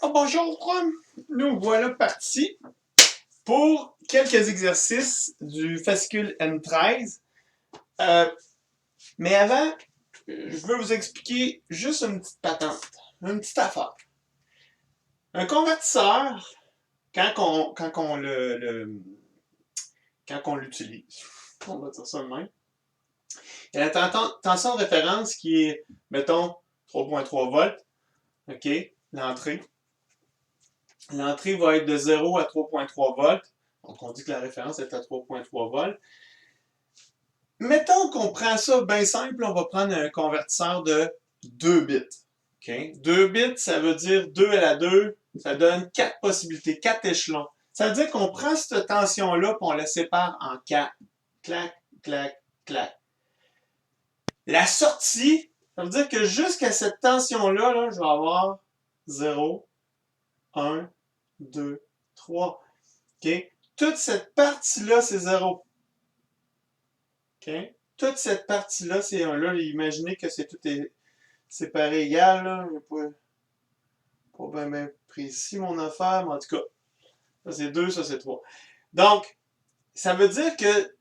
Oh, bonjour, nous voilà partis pour quelques exercices du fascicule M13. Mais avant, je veux vous expliquer juste une petite patente, une petite affaire. Un convertisseur, quand on l'utilise, on va dire ça de même, il y a la tension de référence qui est, mettons, 3.3 volts, OK, l'entrée. L'entrée va être de 0 à 3.3 volts. Donc, on dit que la référence est à 3.3 volts. Mettons qu'on prend ça bien simple, on va prendre un convertisseur de 2 bits. Okay? 2 bits, ça veut dire 2 à la 2, ça donne 4 possibilités, 4 échelons. Ça veut dire qu'on prend cette tension-là et on la sépare en 4. Clac, clac, clac. La sortie, ça veut dire que jusqu'à cette tension-là, là, je vais avoir 0, 1, 2, 3. Okay? Toute cette partie-là, c'est 0. Okay? Toute cette partie-là, c'est 1. Là, imaginez que c'est tout est séparé égal. Là. Je n'ai pas bien précis mon affaire, mais en tout cas, ça c'est 2, ça c'est 3. Donc, ça veut dire que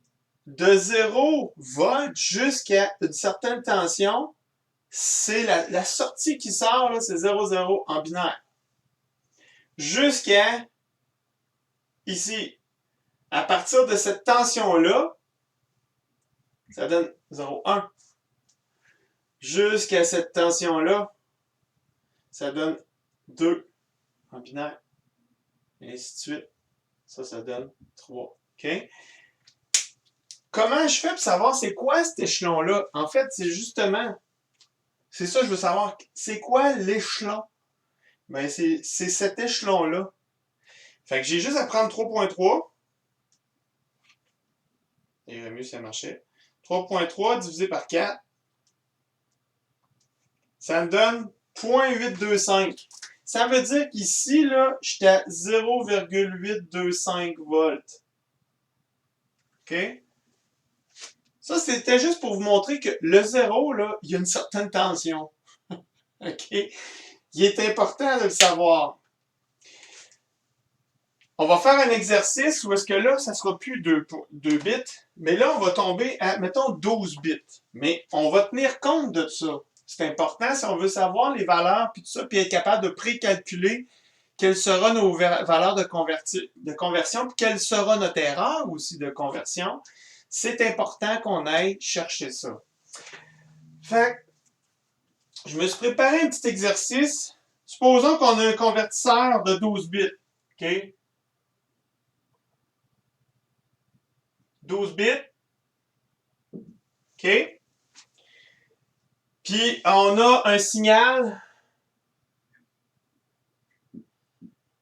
de 0 volt jusqu'à une certaine tension, c'est la sortie qui sort, là, c'est 0, 0 en binaire. Jusqu'à ici. À partir de cette tension-là, ça donne 0, 1. Jusqu'à cette tension-là, ça donne 2 en binaire. Et ainsi de suite. Ça donne 3. OK? Comment je fais pour savoir c'est quoi cet échelon-là? En fait, c'est justement, c'est ça que je veux savoir. C'est quoi l'échelon? Ben, c'est cet échelon-là. Fait que j'ai juste à prendre 3.3. Il irait mieux si ça marchait. 3.3 divisé par 4. Ça me donne 0.825. Ça veut dire qu'ici, là, j'étais à 0,825 volts. OK? Ça, c'était juste pour vous montrer que le 0, là, il y a une certaine tension. OK? Il est important de le savoir. On va faire un exercice où est-ce que là, ça ne sera plus 2 bits, mais là, on va tomber à, mettons, 12 bits. Mais on va tenir compte de ça. C'est important si on veut savoir les valeurs, puis tout ça, puis être capable de précalculer quelles seront nos valeurs de conversion, puis quelle sera notre erreur aussi de conversion. C'est important qu'on aille chercher ça. Fait que, je me suis préparé un petit exercice. Supposons qu'on a un convertisseur de 12 bits. OK? 12 bits. OK? Puis, on a un signal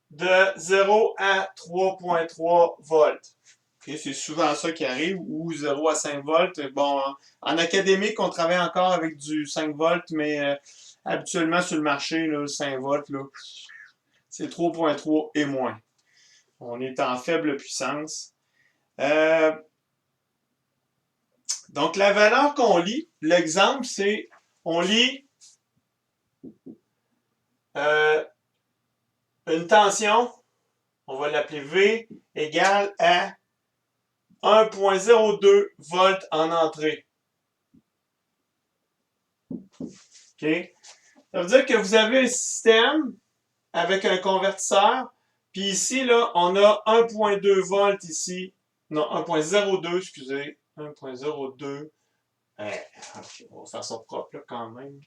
de 0 à 3.3 volts. Okay? C'est souvent ça qui arrive, ou 0 à 5 volts. Bon, en académique, on travaille encore avec du 5 volts, mais habituellement sur le marché, là, 5 volts, là, c'est 3.3 et moins. On est en faible puissance. Donc, la valeur qu'on lit, l'exemple, c'est, on lit une tension, on va l'appeler V, égale à 1.02 volts en entrée. OK? Ça veut dire que vous avez un système avec un convertisseur, puis ici, là, on a 1.2 volts ici. Non, 1.02, excusez. 1.02. Okay, on va faire ça propre, là, quand même.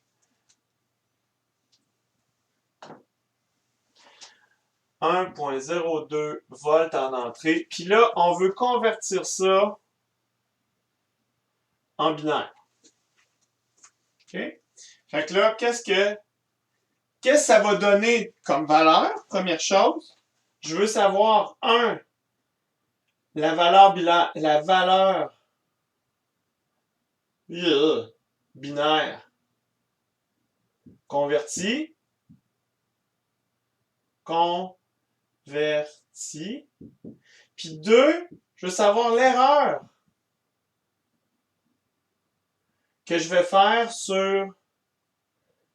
1.02 volts en entrée. Puis là, on veut convertir ça en binaire. OK? Fait que là, qu'est-ce que ça va donner comme valeur? Première chose, je veux savoir, la valeur binaire convertie. Puis 2, je veux savoir l'erreur que je vais faire sur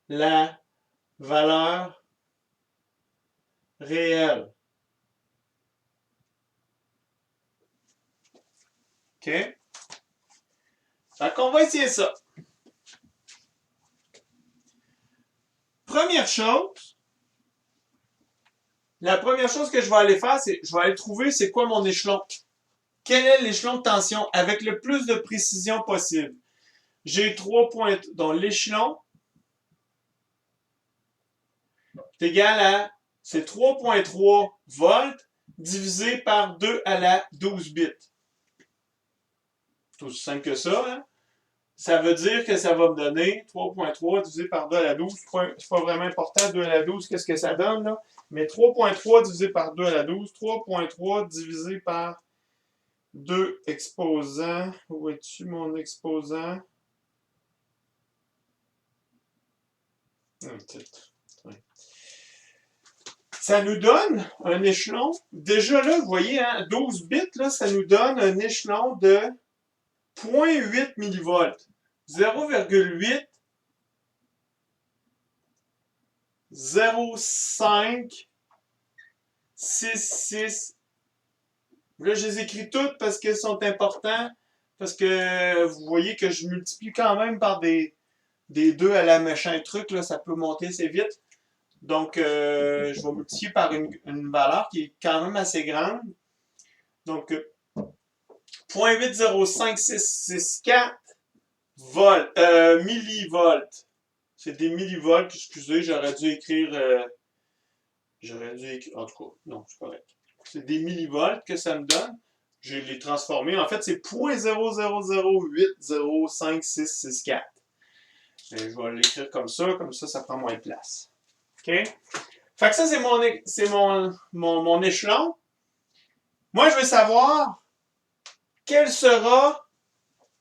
la valeur réel. OK? Fait qu'on va essayer ça. La première chose que je vais aller faire, c'est je vais aller trouver c'est quoi mon échelon. Quel est l'échelon de tension avec le plus de précision possible? J'ai 3 points. Donc l'échelon est égal à c'est 3.3 volts divisé par 2 à la 12 bits. C'est aussi simple que ça. Hein? Ça veut dire que ça va me donner 3.3 divisé par 2 à la 12. C'est pas vraiment important, 2 à la 12, qu'est-ce que ça donne là? Mais 3.3 divisé par 2 à la 12, 3.3 divisé par 2 exposants. Où es-tu mon exposant? Ça nous donne un échelon. Déjà là, vous voyez, hein, 12 bits, là, ça nous donne un échelon de 0.8 millivolts. 0,8 0,5 6. Là, je les écris toutes parce qu'elles sont importantes. Parce que vous voyez que je multiplie quand même par des 2 à la machin truc. Là, ça peut monter assez vite. Donc, je vais multiplier par une valeur qui est quand même assez grande. Donc, 0.80564 millivolts. C'est des millivolts, excusez, j'aurais dû écrire, en tout cas, non, c'est correct. C'est des millivolts que ça me donne. Je l'ai transformé. En fait, c'est 0.000805664. Je vais l'écrire comme ça prend moins de place. OK? Fait que ça, c'est mon échelon. Moi, je veux savoir quelle sera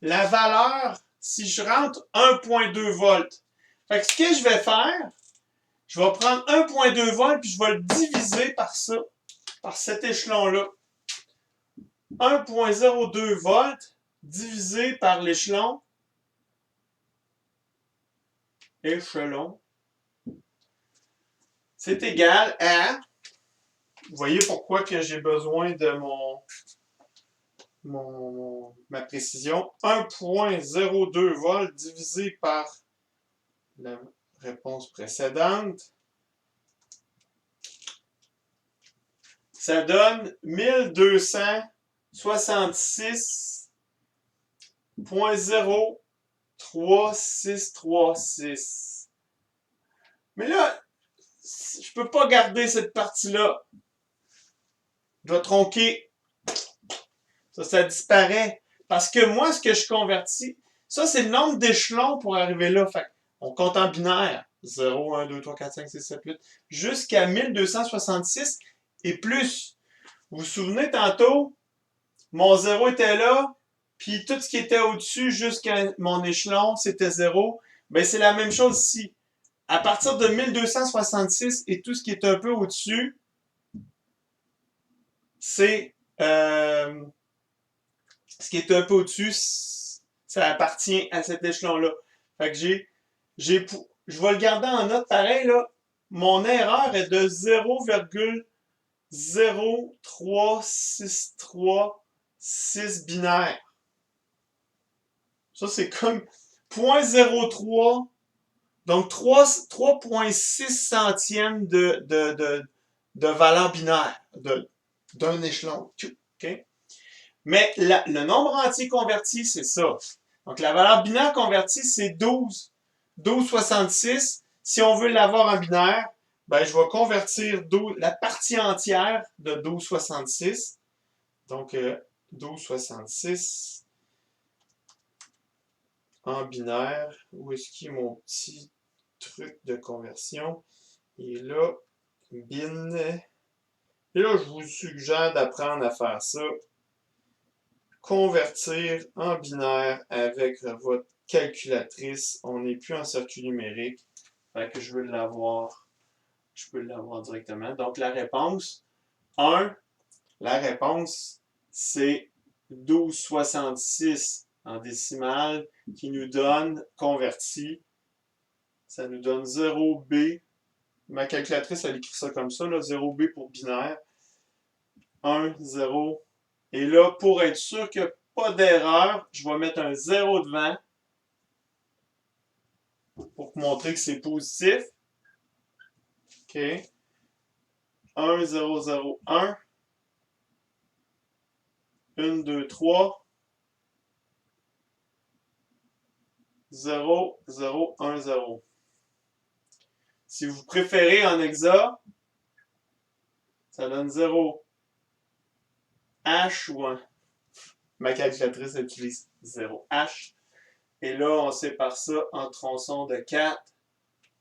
la valeur si je rentre 1.2 volts. Fait que ce que je vais faire, je vais prendre 1.2 volts puis je vais le diviser par ça, par cet échelon-là. 1.02 volts divisé par l'échelon. C'est égal à, vous voyez pourquoi que j'ai besoin de ma précision, 1.02 volts divisé par la réponse précédente. Ça donne 1266.03636. Mais là, je peux pas garder cette partie-là. Je vais tronquer. Ça disparaît. Parce que moi, ce que je convertis, ça, c'est le nombre d'échelons pour arriver là. Fait on compte en binaire. 0, 1, 2, 3, 4, 5, 6, 7, 8. Jusqu'à 1266 et plus. Vous vous souvenez tantôt, mon 0 était là, puis tout ce qui était au-dessus jusqu'à mon échelon, c'était 0. Ben, c'est la même chose ici. À partir de 1266 et tout ce qui est un peu au-dessus, c'est ce qui est un peu au-dessus, ça appartient à cet échelon-là. Fait que je vais le garder en note pareil, là. Mon erreur est de 0,03636 binaire. Ça, c'est comme 0.03, donc 3.6 centièmes de valeur binaire d'un échelon. OK? Mais le nombre entier converti, c'est ça. Donc, la valeur binaire convertie, c'est 12,66. Si on veut l'avoir en binaire, ben, je vais convertir la partie entière de 12,66. Donc, 12,66 en binaire. Où est-ce qu'il est mon petit truc de conversion? Il est là. Bin. Et là, je vous suggère d'apprendre à faire ça. Convertir en binaire avec votre calculatrice. On n'est plus en circuit numérique. Fait que je peux l'avoir directement. Donc la réponse 1, la réponse c'est 12,66 en décimale qui nous donne converti. Ça nous donne 0B Ma calculatrice, elle écrit ça comme ça, là, 0B pour binaire. 1, 0. Et là, pour être sûr qu'il n'y a pas d'erreur, je vais mettre un 0 devant pour montrer que c'est positif. OK. 1, 0, 0, 1. 1, 2, 3. 0, 0, 1, 0. Si vous préférez en hexa, ça donne 0. H ou 1. Ma calculatrice utilise 0H. Et là, on sépare ça en tronçons de 4.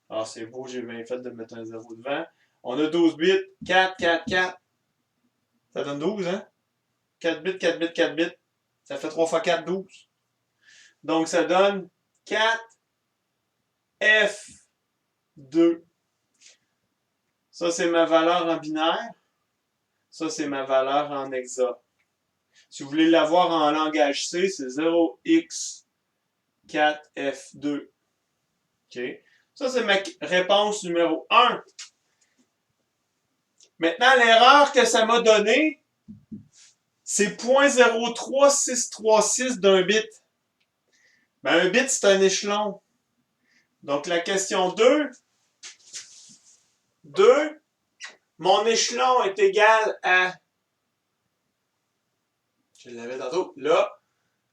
Ah, c'est beau, j'ai bien fait de mettre un 0 devant. On a 12 bits. 4, 4, 4. Ça donne 12, hein? 4 bits, 4 bits, 4 bits. Ça fait 3 fois 4, 12. Donc, ça donne 4F2. Ça, c'est ma valeur en binaire. Ça, c'est ma valeur en hexa. Si vous voulez l'avoir en langage C, c'est 0x4f2. OK? Ça, c'est ma réponse numéro 1. Maintenant, l'erreur que ça m'a donnée, c'est 0.03636 d'un bit. Ben, un bit, c'est un échelon. Donc, la question 2, mon échelon est égal à... Je l'avais tantôt, là.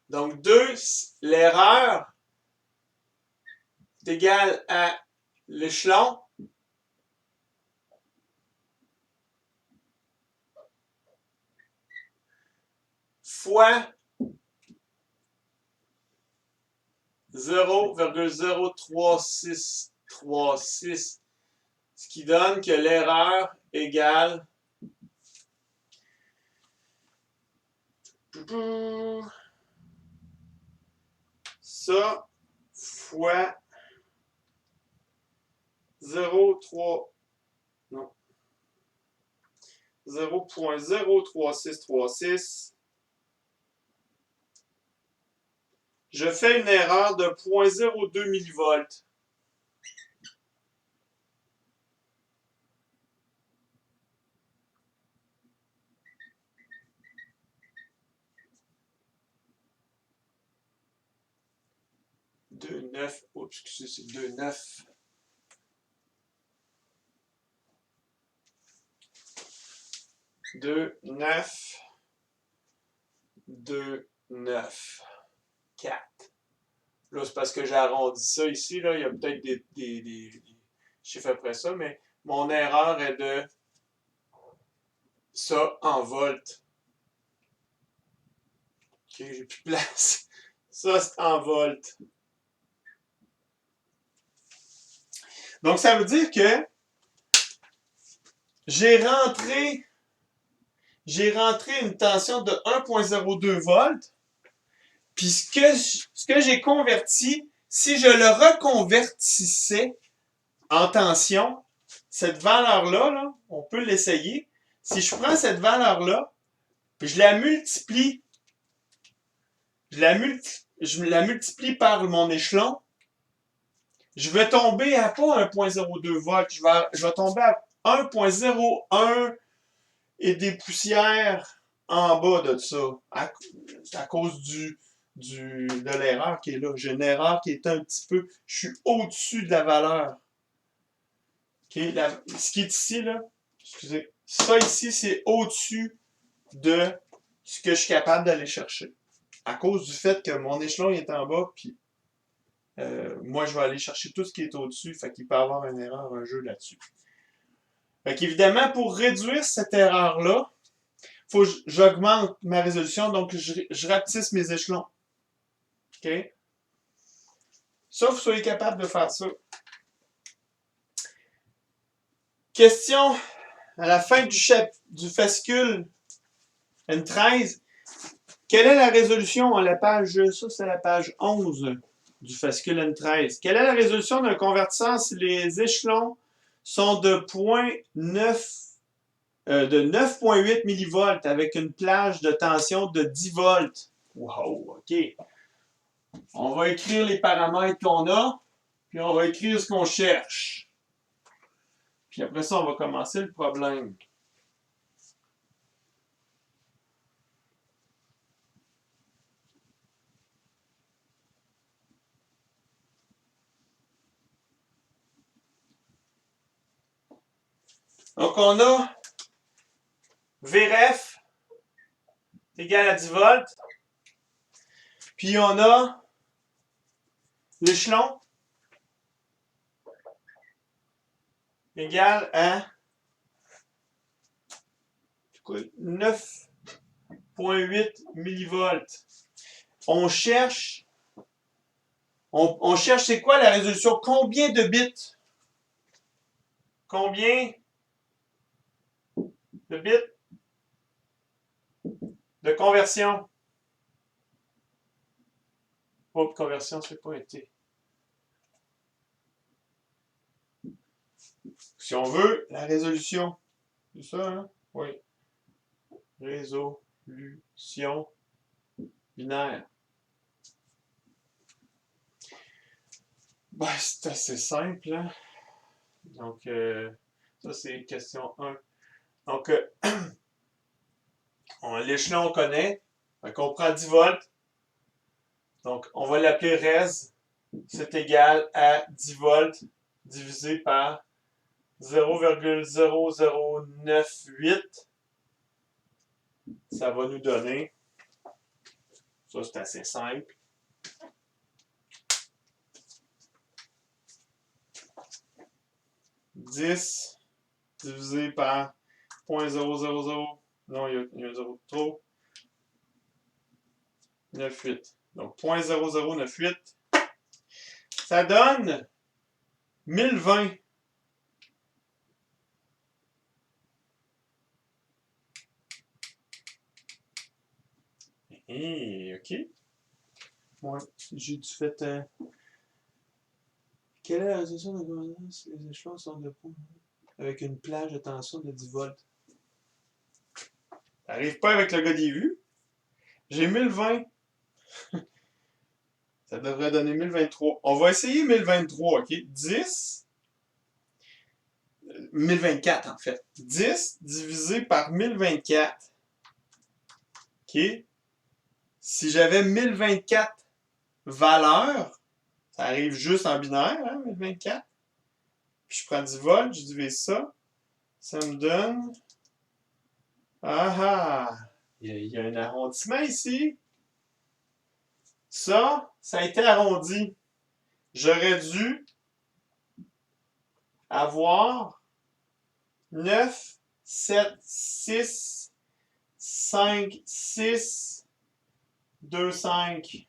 Donc, 2, l'erreur est égale à l'échelon fois 0,03636, ce qui donne que l'erreur égale ça fois 0.03636. Je fais une erreur de 0.02 millivolts. Oups, excusez, c'est 2,9. 2,9. 2,9. 4. Là, c'est parce que j'ai arrondi ça ici. Là. Il y a peut-être des chiffres après ça, mais mon erreur est de ça en volts. Ok, j'ai plus de place. Ça, c'est en volts. Donc, ça veut dire que j'ai rentré une tension de 1.02 volts. Puis ce que j'ai converti, si je le reconvertissais en tension, cette valeur-là, là, on peut l'essayer. Si je prends cette valeur-là, puis je la multiplie par mon échelon, je vais tomber à pas 1.02 volts, je vais tomber à 1.01 et des poussières en bas de ça, à cause de l'erreur qui est là. J'ai une erreur qui est un petit peu, je suis au-dessus de la valeur. Okay? Ce qui est ici, là, excusez, ça ici, c'est au-dessus de ce que je suis capable d'aller chercher. À cause du fait que mon échelon est en bas, puis moi, je vais aller chercher tout ce qui est au-dessus, fait qu'il peut y avoir une erreur, un jeu là-dessus. Fait qu'évidemment, pour réduire cette erreur-là, il faut que j'augmente ma résolution, donc je rapetisse mes échelons. OK? Ça, vous soyez capable de faire ça. Question à la fin du fascicule N13. Quelle est la résolution à la page, ça c'est la page 11 du fascicule N13. Quelle est la résolution d'un convertisseur si les échelons sont de 9,8 millivolts avec une plage de tension de 10 volts? Wow, OK. On va écrire les paramètres qu'on a, puis on va écrire ce qu'on cherche. Puis après ça, on va commencer le problème. Donc, on a Vref égal à 10 volts. Puis, on a l'échelon égal à 9,8 millivolts. On cherche c'est quoi la résolution? Combien de bits? Combien de bits de conversion? Oh, conversion, c'est pas été. Si on veut, la résolution. C'est ça, hein? Oui. Résolution binaire. Ben, c'est assez simple, hein? Donc, ça, c'est question 1. Donc, l'échelon, on connaît. Donc, on prend 10 volts. Donc, on va l'appeler res. C'est égal à 10 volts divisé par 0,0098. Ça va nous donner, ça c'est assez simple, 10 divisé par 0.000, non, il y a un 0 de trop, 98. Donc 0.0098, ça donne 1020. OK. Ouais, j'ai dû fait. Quelle est la résolution de la gouvernance? Les échelons sont de points avec une plage de tension de 10 volts. Ça n'arrive pas avec le gars des vues. J'ai 1020. Ça devrait donner 1023. On va essayer 1023, OK? 10. 1024, en fait. 10 divisé par 1024. OK? Si j'avais 1024 valeurs, ça arrive juste en binaire, hein, 1024. Puis je prends 10 volts, je divise ça. Ça me donne... Ah ah! Il y a un arrondissement ici. Ça a été arrondi. J'aurais dû avoir 9, 7, 6, 5, 6, 2, 5.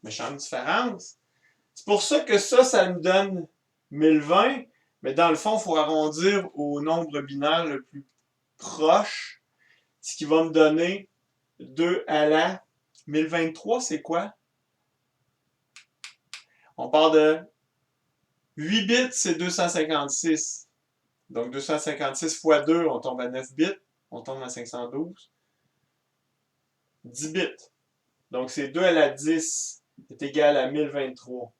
Méchante différence. C'est pour ça que ça me donne 1020. Mais dans le fond, il faut arrondir au nombre binaire le plus proche. Ce qui va me donner 2 à la 1023, c'est quoi? On part de 8 bits, c'est 256. Donc 256 fois 2, on tombe à 9 bits. On tombe à 512. 10 bits. Donc c'est 2 à la 10 est égal à 1023.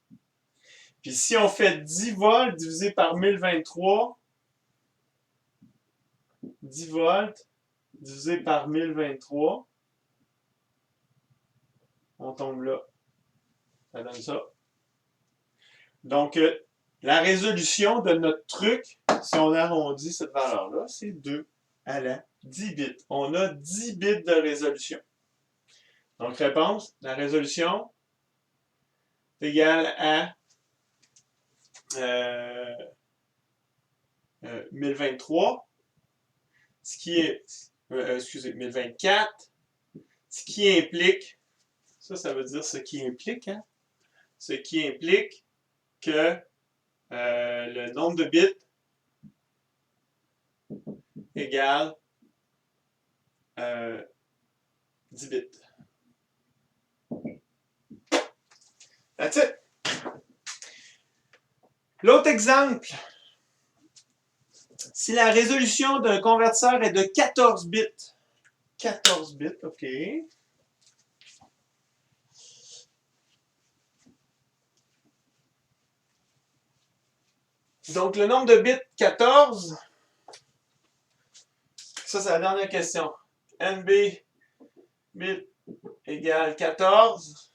Puis si on fait 10 volts divisé par 1023, 10 volts divisé par 1023, on tombe là. Ça donne ça. Donc, la résolution de notre truc, si on arrondit cette valeur-là, c'est 2 à la 10 bits. On a 10 bits de résolution. Donc, réponse, la résolution est égale à 1023, ce qui est, excusez, 1024, ce qui implique, ça veut dire ce qui implique, hein? Ce qui implique que le nombre de bits égale 10 bits. That's it. L'autre exemple, si la résolution d'un convertisseur est de 14 bits, 14 bits, OK. Donc, le nombre de bits 14, ça c'est la dernière question. NB bit égale 14.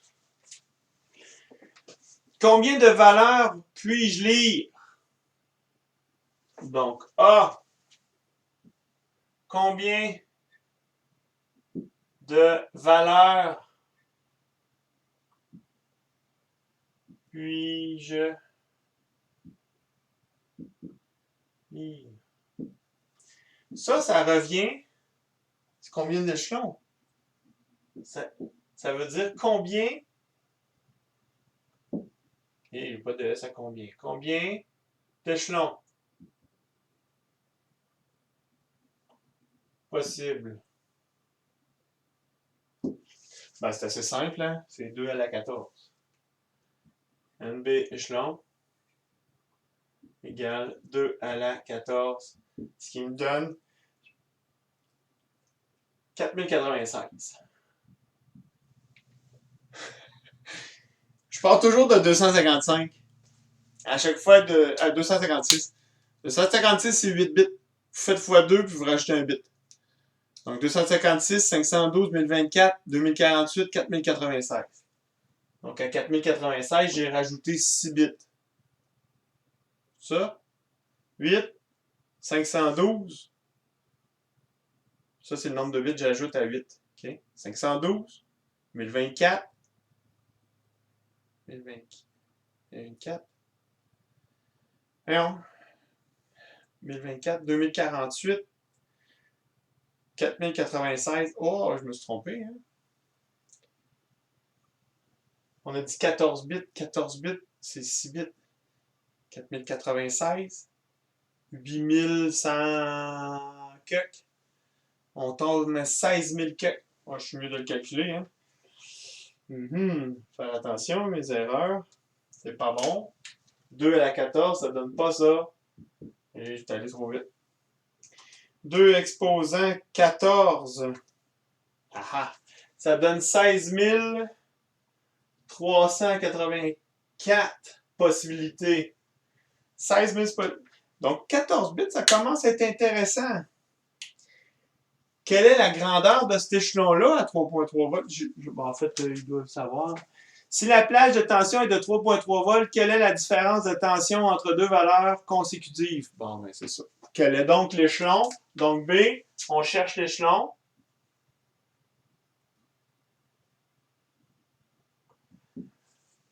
Combien de valeurs puis-je lire? Donc, A. Combien de valeurs puis-je lire? Ça revient. C'est combien d'échelons? Ça veut dire combien. Il n'y a pas de S à combien. Combien d'échelons possible? Ben, c'est assez simple, hein? C'est 2 à la 14. NB échelon égale 2 à la 14. Ce qui me donne 4096. Je pars toujours de 255. À chaque fois à 256. 256, c'est 8 bits. Vous faites x2 puis vous rajoutez un bit. Donc 256, 512, 1024, 2048, 4096. Donc à 4096, j'ai rajouté 6 bits. Ça, 8, 512. Ça, c'est le nombre de bits que j'ajoute à 8. OK? 512, 1024, 1024. Voyons. 1024, 2048, 4096. Oh, je me suis trompé. Hein? On a dit 14 bits. 14 bits, c'est 6 bits. 4096. 8100 cucs. On tourne à 16 000 cucs. Moi, je suis mieux de le calculer. Hein? Faire attention, mes erreurs. C'est pas bon. 2 à la 14, ça donne pas ça. Et j'étais allé trop vite. 2 exposant 14. Ah, ça donne 16 384 possibilités. 16 000 Donc 14 bits, ça commence à être intéressant. Quelle est la grandeur de cet échelon-là à 3.3 volts? En fait, ils doivent savoir. Si la plage de tension est de 3.3 volts, quelle est la différence de tension entre deux valeurs consécutives? Bon, ben c'est ça. Quel est donc l'échelon? Donc B, on cherche l'échelon.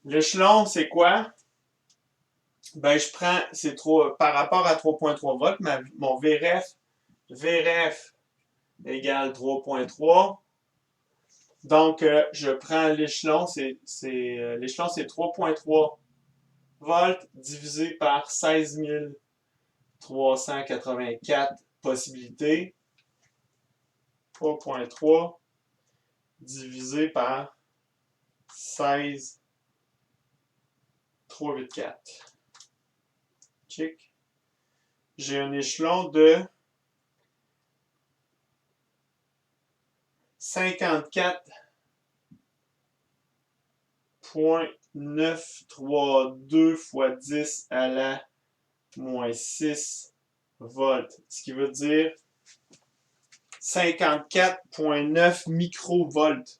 L'échelon, c'est quoi? Ben, je prends, c'est par rapport à 3.3 volts, mon VREF égale 3.3. Donc, je prends l'échelon, l'échelon, c'est 3.3 volts divisé par 16 384 possibilités. 3.3 divisé par 16 384. Check. J'ai un échelon de 54,932 fois 10 à la moins 6 volts. Ce qui veut dire 54,9 microvolts.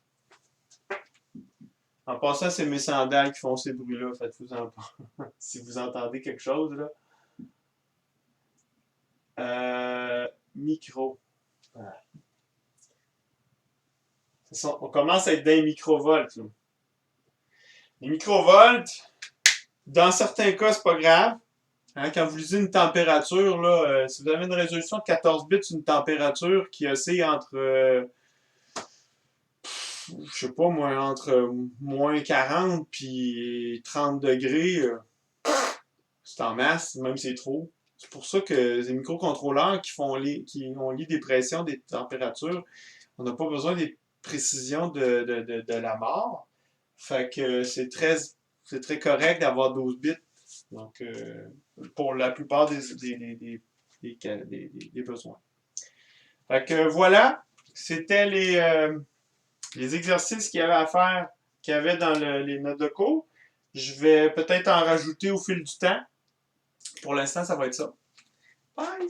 En passant, c'est mes sandales qui font ces bruits-là. Faites-vous-en pas. Si vous entendez quelque chose, là. Micro. Voilà. On commence à être dans les microvolts. Là. Les microvolts, dans certains cas, c'est pas grave. Hein, quand vous lisez une température, là, si vous avez une résolution de 14 bits, une température qui oscille entre, je sais pas moi, entre moins 40 puis 30 degrés, c'est en masse, même si c'est trop. C'est pour ça que les microcontrôleurs qui ont lit des pressions, des températures, on n'a pas besoin des précisions de la mort. Fait que c'est très correct d'avoir 12 bits. Donc, pour la plupart des besoins. Fait que voilà, c'était les exercices qu'il y avait à faire, qu'il y avait dans les notes de cours. Je vais peut-être en rajouter au fil du temps. Pour l'instant, ça va être ça. Bye!